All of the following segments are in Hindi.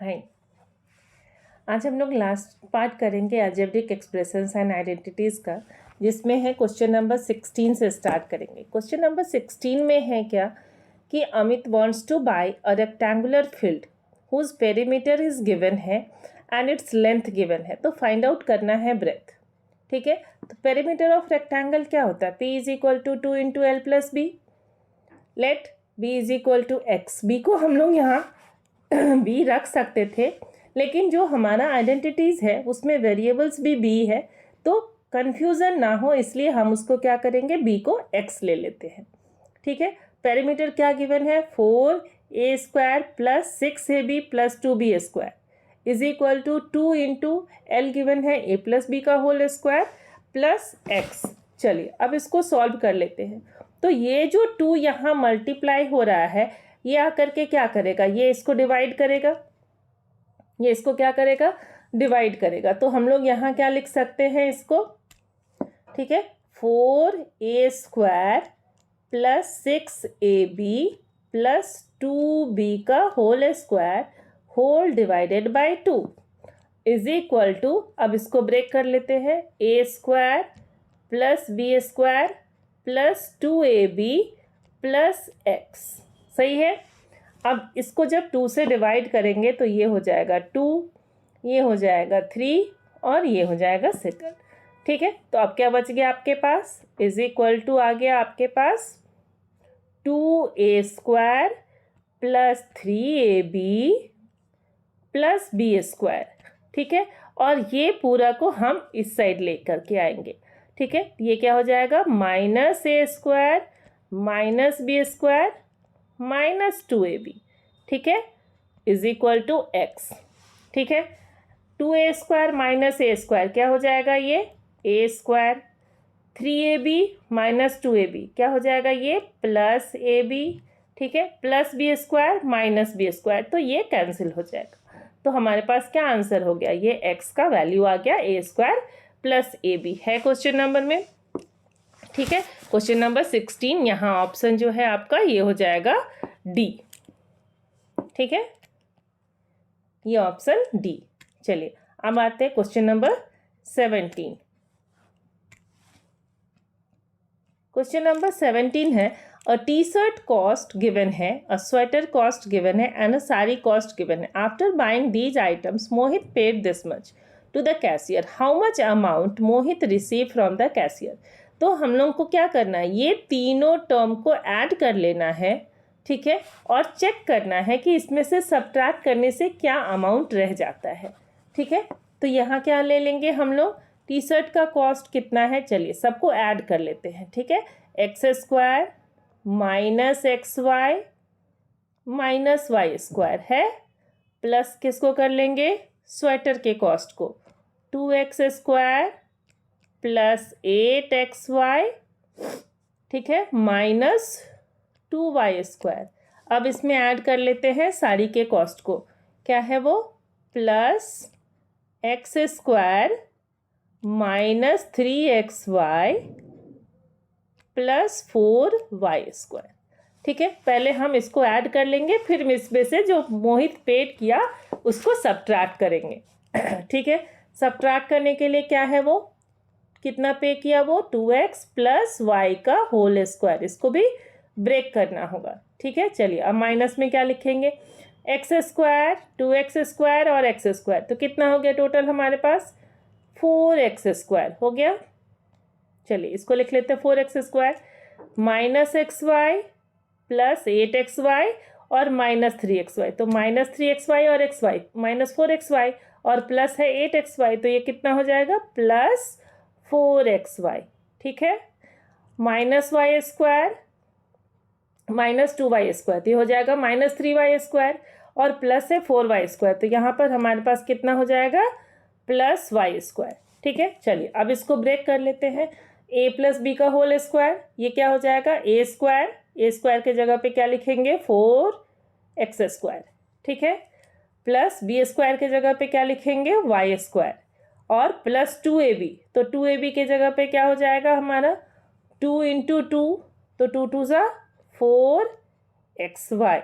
हाय, आज हम लोग लास्ट पार्ट करेंगे अलजेब्रिक एक्सप्रेशंस एंड आइडेंटिटीज़ का, जिसमें है क्वेश्चन नंबर 16 से स्टार्ट करेंगे। क्वेश्चन नंबर 16 में है क्या कि Amit wants to buy a rectangular field whose perimeter is given है एंड इट्स लेंथ गिवन है, तो फाइंड आउट करना है ब्रेथ। ठीक है, तो पेरीमीटर ऑफ रेक्टेंगल क्या होता है? P is equal to 2 into L plus B. Let B is equal to X. B को हम लोग यहाँ B रख सकते थे, लेकिन जो हमारा आइडेंटिटीज़ है उसमें वेरिएबल्स भी B है, तो कन्फ्यूज़न ना हो इसलिए हम उसको क्या करेंगे, B को X ले लेते हैं। ठीक है, पेरीमीटर क्या गिवन है? 4a square plus 6ab plus 2b square is equal to 2 into L given है a प्लस बी का होल स्क्वायर प्लस x। चलिए अब इसको सॉल्व कर लेते हैं। तो ये जो 2 यहाँ मल्टीप्लाई हो रहा है, ये आकर के क्या करेगा, ये इसको डिवाइड करेगा, ये इसको क्या करेगा, डिवाइड करेगा। तो हम लोग यहाँ क्या लिख सकते हैं इसको? ठीक है, 4a square plus 6ab plus 2b का whole square whole divided by 2 is equal to, अब इसको ब्रेक कर लेते हैं, a square plus b square plus 2ab plus x। सही है। अब इसको जब 2 से डिवाइड करेंगे तो ये हो जाएगा 2, ये हो जाएगा 3 और ये हो जाएगा 6। ठीक है, तो अब क्या बच गया आपके पास? इज इक्वल टू आ गया आपके पास 2a square plus 3ab plus b square. ठीक है, और ये पूरा को हम इस साइड लेकर के आएंगे। ठीक है, ये क्या हो जाएगा? Minus a square minus b square minus 2ab। ठीक है, इज इक्वल टू x। ठीक है, 2a square minus a square क्या हो जाएगा? ये a square, 3ab minus 2ab क्या हो जाएगा? ये प्लस ab। ठीक है, plus b square minus b square, तो ये कैंसिल हो जाएगा। तो हमारे पास क्या आंसर हो गया? ये x का वैल्यू आ गया a स्क्वायर प्लस ab है क्वेश्चन नंबर में। ठीक है, क्वेश्चन नंबर 16 यहाँ ऑप्शन जो है आपका ये हो जाएगा डी। ठीक है, ये ऑप्शन डी। चलिए अब आते हैं क्वेश्चन नंबर 17। क्वेश्चन नंबर 17 है, a T shirt cost given है, अ स्वेटर कॉस्ट गिवन है and a sari cost given है। After buying these items Mohit paid this much to the cashier, how much amount Mohit receive from the cashier. तो हम लोग को क्या करना है, ये तीनों टर्म को ऐड कर लेना है। ठीक है, और चेक करना है कि इसमें से सब्ट्रैक्ट करने से क्या अमाउंट रह जाता है। ठीक है, तो यहाँ क्या ले लेंगे हम लोग, टी शर्ट का कॉस्ट कितना है, चलिए सबको ऐड कर लेते हैं। ठीक है, x square minus x y minus y square है, प्लस किसको कर लेंगे, स्वेटर के कॉस्ट को, 2x स्क्वायर प्लस 8xy। ठीक है, माइनस 2y स्क्वायर। अब इसमें ऐड कर लेते हैं साड़ी के कॉस्ट को, क्या है वो, plus x square minus 3xy plus 4y square. ठीक है, पहले हम इसको ऐड कर लेंगे, फिर इसमें से जो मोहित पेड किया उसको सब्ट्रैक्ट करेंगे। ठीक है, सब्ट्रैक्ट करने के लिए क्या है, वो कितना पे किया, वो 2x प्लस वाई का होल स्क्वायर, इसको भी ब्रेक करना होगा। ठीक है, चलिए अब माइनस में क्या लिखेंगे, एक्स स्क्वायर 2x स्क्वायर और एक्स स्क्वायर, तो कितना हो गया टोटल हमारे पास, 4x स्क्वायर हो गया। चलिए इसको लिख लेते हैं 4x square minus x y plus 8xy और माइनस 3xy, तो माइनस 3xy और xy माइनस 4xy और प्लस है 8xy, तो ये कितना हो जाएगा, प्लस 4xy। ठीक है, minus y square minus 2y square, तो ये हो जाएगा माइनस 3y स्क्वायर और प्लस है 4y स्क्वायर, तो यहाँ पर हमारे पास कितना हो जाएगा, प्लस वाई स्क्वायर। ठीक है, चलिए अब इसको ब्रेक कर लेते हैं, a प्लस बी का होल स्क्वायर, ये क्या हो जाएगा, a स्क्वायर के जगह पे क्या लिखेंगे, 4x स्क्वायर। ठीक है, प्लस b स्क्वायर के जगह पे क्या लिखेंगे, y स्क्वायर और प्लस 2ab, तो 2ab के जगह पे क्या हो जाएगा हमारा, 2 इंटू 2, तो 2 2 ज़ा 4xy।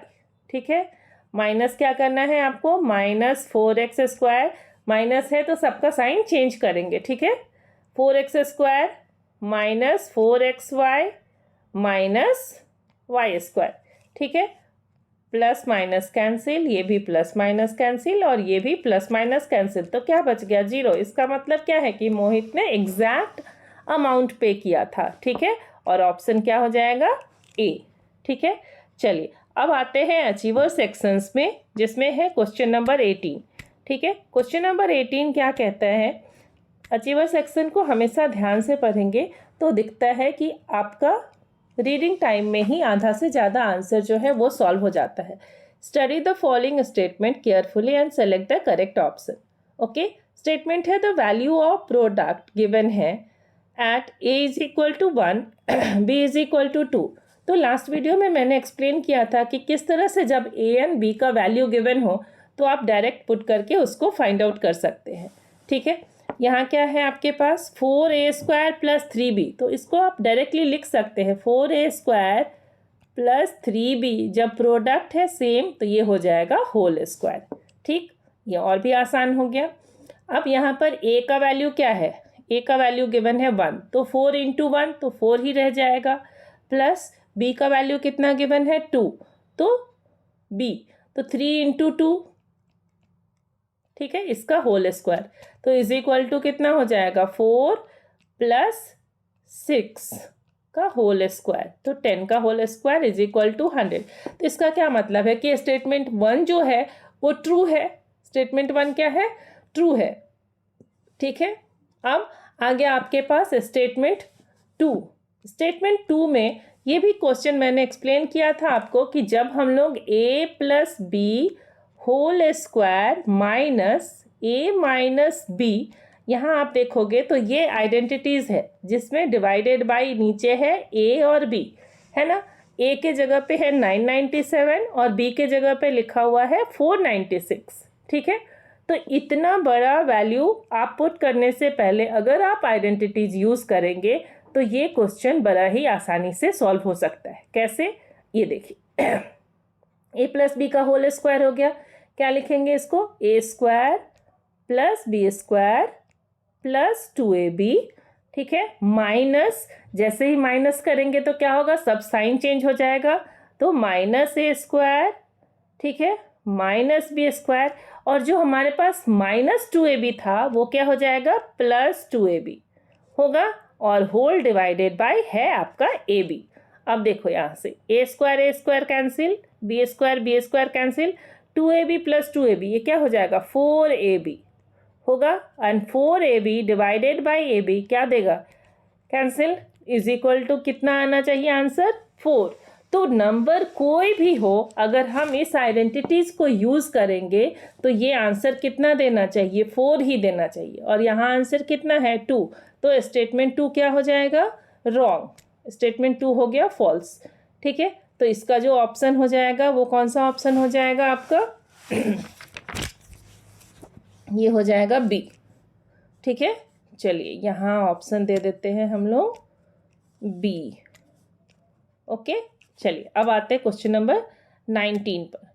ठीक है, माइनस क्या करना है आपको, -4x², माइनस है तो सबका साइन चेंज करेंगे, ठीक है। 4x² -4xy -y², ठीक है। प्लस माइनस कैंसिल, ये भी प्लस माइनस कैंसिल और ये भी प्लस माइनस कैंसिल, तो क्या बच गया, 0। इसका मतलब क्या है कि मोहित ने एग्जैक्ट अमाउंट पे किया था, ठीक है। और ऑप्शन क्या हो जाएगा, ए, ठीक है। चलिए अब आते हैं अचीवर सेक्शंस में, जिसमें है क्वेश्चन नंबर 18, ठीक है। क्वेश्चन नंबर 18 क्या कहता है, अचीवर सेक्शन को हमेशा ध्यान से पढ़ेंगे तो दिखता है कि आपका रीडिंग टाइम में ही आधा से ज़्यादा आंसर जो है वो सॉल्व हो जाता है। Study the following statement carefully and select the correct option. Okay, statement है the value of product given है at a is equal to 1 b is equal to 2। तो लास्ट वीडियो में मैंने एक्सप्लेन किया था कि किस तरह से जब a एंड b का वैल्यू गिवन हो तो आप डायरेक्ट पुट करके उसको फाइंड आउट कर सकते हैं, ठीक है। यहाँ क्या है आपके पास 4a² + 3b, तो इसको आप डायरेक्टली लिख सकते हैं 4a² + 3b। जब प्रोडक्ट है सेम तो ये हो जाएगा होल स्क्वायर, ठीक। ये और भी आसान हो गया। अब यहाँ पर a का वैल्यू क्या है, a का वैल्यू गिवन है 1, तो 4 × 1 तो 4 ही रह जाएगा, प्लस b का वैल्यू कितना गिवन है 2, तो b तो 3 × 2, ठीक है, इसका होल स्क्वायर, तो इज इक्वल टू कितना हो जाएगा 4 + 6 का होल स्क्वायर, तो 10 का whole square is equal to 100। तो इसका क्या मतलब है कि स्टेटमेंट 1 जो है वो ट्रू है, स्टेटमेंट 1 क्या है, ट्रू है, ठीक है। अब आ गया आपके पास स्टेटमेंट 2। स्टेटमेंट 2 में ये भी क्वेश्चन मैंने एक्सप्लेन किया था आपको कि जब हम लोग a + b whole square -a - b, यहाँ आप देखोगे तो ये आइडेंटिटीज़ है जिसमें डिवाइडेड बाई नीचे है a और b, है ना। a के जगह पे है 997 और b के जगह पे लिखा हुआ है 496, ठीक है। तो इतना बड़ा वैल्यू आप पुट करने से पहले अगर आप आइडेंटिटीज़ यूज़ करेंगे तो ये क्वेश्चन बड़ा ही आसानी से सॉल्व हो सकता है। कैसे, ये देखिए a + b का होल स्क्वायर हो गया, क्या लिखेंगे इसको, a² + b² + 2ab, ठीक है। माइनस, जैसे ही माइनस करेंगे तो क्या होगा, सब साइन चेंज हो जाएगा, तो -a², ठीक है, -b², और जो हमारे पास -2ab था वो क्या हो जाएगा, +2ab होगा, और होल डिवाइडेड बाय है आपका ab। अब देखो यहाँ से a² cancel, b² cancel, 2ab + 2ab ये क्या हो जाएगा 4ab होगा, and 4ab divided by ab क्या देगा, कैंसिल, इज इक्वल टू कितना आना चाहिए आंसर, 4। तो नंबर कोई भी हो अगर हम इस आइडेंटिटीज़ को यूज़ करेंगे तो ये आंसर कितना देना चाहिए, 4 ही देना चाहिए, और यहाँ आंसर कितना है 2, तो स्टेटमेंट 2 क्या हो जाएगा, रॉन्ग, स्टेटमेंट 2 हो गया फॉल्स, ठीक है। तो इसका जो ऑप्शन हो जाएगा वो कौन सा ऑप्शन हो जाएगा आपका ये हो जाएगा बी, ठीक है। चलिए यहाँ ऑप्शन दे देते हैं हम लोग बी, ओके। चलिए अब आते हैं क्वेश्चन नंबर 19 पर।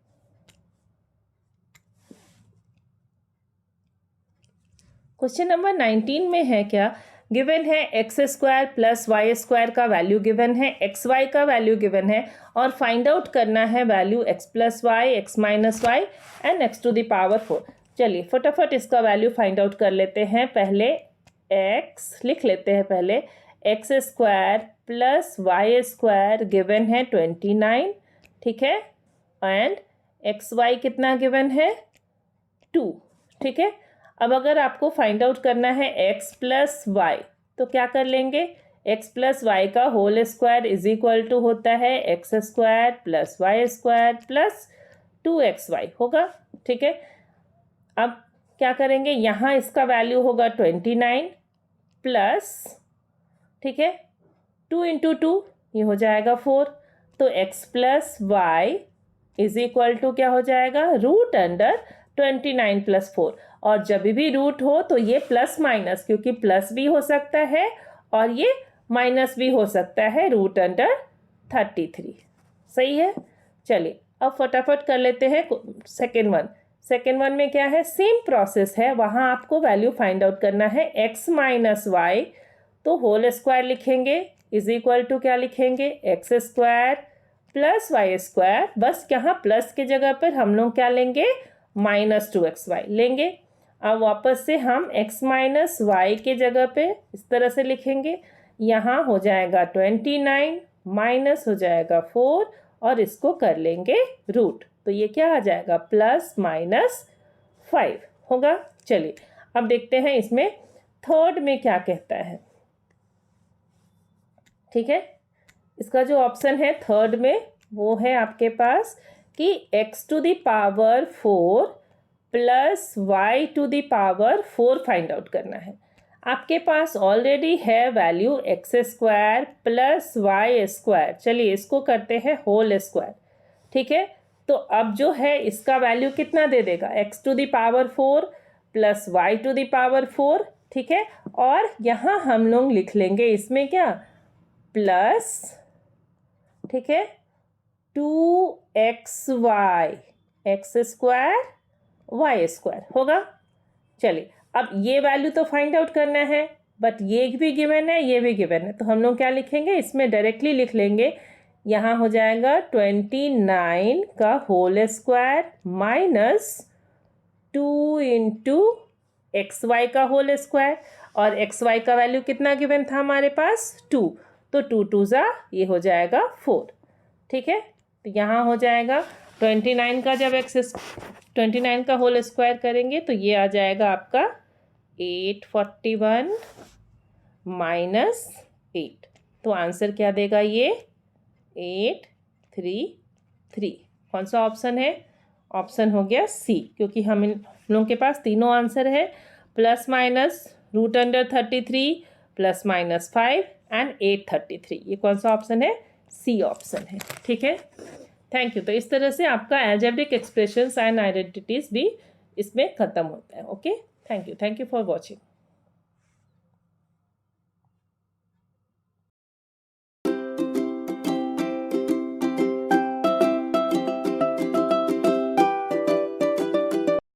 क्वेश्चन नंबर 19 में है क्या, गिवन है x² + y² का वैल्यू गिवन है, xy का वैल्यू गिवन है, और फाइंड आउट करना है value x + y, x - y and x⁴। चलिए फटाफट इसका वैल्यू फाइंड आउट कर लेते हैं। पहले x लिख लेते हैं, पहले x² + y² गिवन है 29, ठीक है, एंड xy कितना गिवन है 2, ठीक है। अब अगर आपको फाइंड आउट करना है x + y तो क्या कर लेंगे, x + y का whole square is equal to होता है x² + y² + 2xy होगा, ठीक है। अब क्या करेंगे, यहाँ इसका वैल्यू होगा 29 प्लस, ठीक है, 2 × 2 ये हो जाएगा 4, तो x + y is equal to क्या हो जाएगा, √29 + 4, और जब भी रूट हो तो ये प्लस माइनस, क्योंकि प्लस भी हो सकता है और ये माइनस भी हो सकता है, √33, सही है। चलिए अब फटाफट कर लेते हैं सेकेंड वन। सेकेंड वन में क्या है, सेम प्रोसेस है, वहाँ आपको वैल्यू फाइंड आउट करना है x माइनस वाई, तो होल स्क्वायर लिखेंगे इज इक्वल टू क्या लिखेंगे, x square plus y square, बस यहाँ प्लस के जगह पर हम लोग क्या लेंगे, -2xy लेंगे। अब वापस से हम x माइनस वाई के जगह पे इस तरह से लिखेंगे, यहाँ हो जाएगा 29 माइनस हो जाएगा 4 और इसको कर लेंगे रूट, तो ये क्या आ जाएगा +-5 होगा। चलिए अब देखते हैं इसमें थर्ड में क्या कहता है। ठीक है, इसका जो ऑप्शन है थर्ड में वो है आपके पास कि x⁴ plus y⁴ find out करना है। आपके पास ऑलरेडी है वैल्यू x² प्लस y²। चलिए इसको करते हैं होल स्क्वायर। ठीक है, तो अब जो है इसका वैल्यू कितना दे देगा, x⁴ प्लस y⁴। ठीक है, और यहाँ हम लोग लिख लेंगे इसमें क्या, प्लस, ठीक है, 2xy x² y² होगा। चलिए अब ये वैल्यू तो फाइंड आउट करना है, बट ये भी गिवन है, ये भी गिवन है, तो हम लोग क्या लिखेंगे, इसमें डायरेक्टली लिख लेंगे। यहाँ हो जाएगा 29 का whole square minus 2 into XY का होल स्क्वायर, और XY का वैल्यू कितना गिवन था हमारे पास 2, तो 2 2 ये हो जाएगा 4। ठीक है, तो यहाँ हो जाएगा 29 का जब 29 का होल स्क्वायर करेंगे तो ये आ जाएगा आपका 841 माइनस 8, तो आंसर क्या देगा ये 833। कौन सा ऑप्शन है, ऑप्शन हो गया सी, क्योंकि हम इन लोगों के पास तीनों आंसर है, ±√33 ±5 एंड 833। ये कौन सा ऑप्शन है, सी ऑप्शन है। ठीक है, थैंक यू। तो इस तरह से आपका अलजेब्रिक एक्सप्रेशंस एंड आइडेंटिटीज भी इसमें ख़त्म होता है। Okay, thank you for watching.